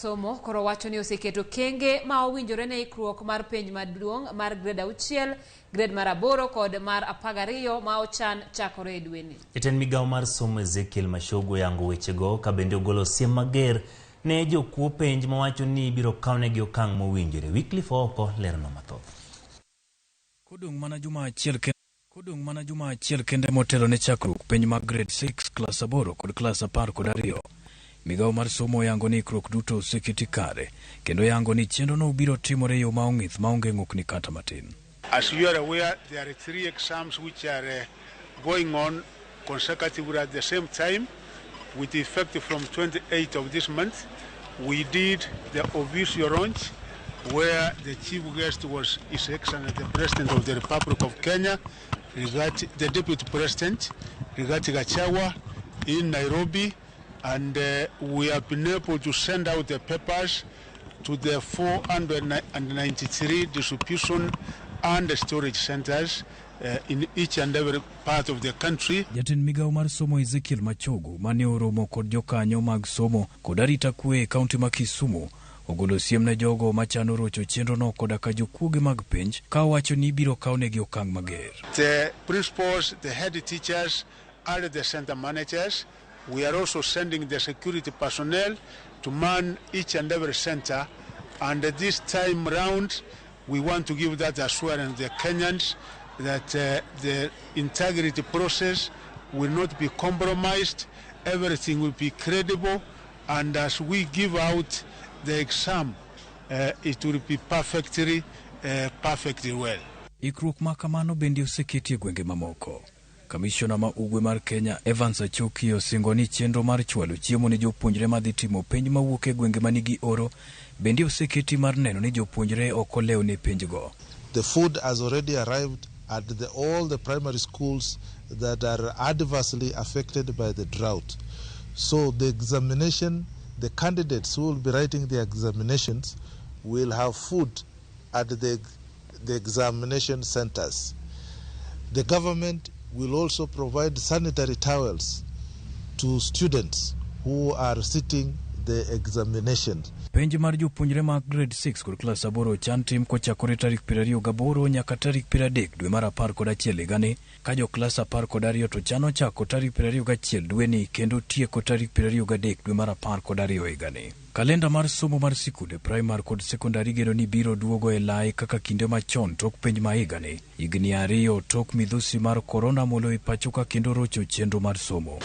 Somo koro wacho ni oseketo kenge ma owinjore ne ikruok mar penj maduong' mar grade 6, grade mar 8 kod mar 12 ma ochan chakore e dweni. Jatend migawo mar somo Ezekiel Mashogo yango wechego ka bende ogolo siem mager ne jokuo penj ma wacho ni biro kawnegi okang' mowinjore. Wycliffe oko lerno mathoth. Kodong' mana juma achiel kende motelo ne chakruok penj mag grade 6, klas 8 kod klas 10 kod 2. Migawo mar somo yango ni ikruok duto oseketi kare kendo yango ni chenro no biro timore yo ma ong'ith ma onge ng'ukni kata matin. As you are aware, there are 3 exams which are going on consecutively at the same time with effect from 28th of this month. We did the official launch where the chief guest was His Excellency the President of the Republic of Kenya, the Deputy President, Rigathi Gachagua in Nairobi, and we have been able to send out the papers to the 493 distribution and storage centers in each and every part of the country. Jatend migawo mar somo Ezekiel Mashogo mane oromo kod jokanyo mag somo kod arita kwe e kaunti ma Kisumu ogolo siem ne jogo machano rocho chenro no koda ka jokuoge mag penj ka wacho ni biro kawnegi okang' mager. The principals, the head teachers, and the center managers, we are also sending the security personnel to man each and every center, and this time round we want to give that assurance to the Kenyans that the integrity process will not be compromised, everything will be credible, and as we give out the exam, it will be perfectly well. Ikruok makamano bende oseketi e gwenge mamoko. Kamishona ma ugwe mar Kenya Evans Achoki osingo ni chenro mar chwalo chiemo ne jopuonjre madhi timo penj mawuok e gwenge manigi oro bende oseketi mar neno ni jopuonjre ok olew ne penjgo. The food has already arrived at all the primary schools that are adversely affected by the drought. So the examination, the candidates who will be writing the examinations will have food at the examination centers. The government will also provide sanitary towels to students who are sitting the examinations. Penj mar jopuonjre mag grade 6 kod klas 8 chan tim kochakore tarik 28 nyaka tarik 30 dwe mar 11 higani, ka jo klas 10 kod 2 to chano chako tarik 21 dweni kendo tieko tarik 23 dwe mar 12 higani. Kalenda mar somo mar sikunde primar kod sekondari geno ni biro duogo e lai kaka kinde machon tok penj ma higani. Higni 2 tok midhusi mar korona molo ipacho ka kendo rocho chenro mar somo.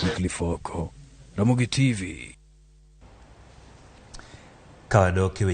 Wycliffe oko, Ramogi TV. Kawadoki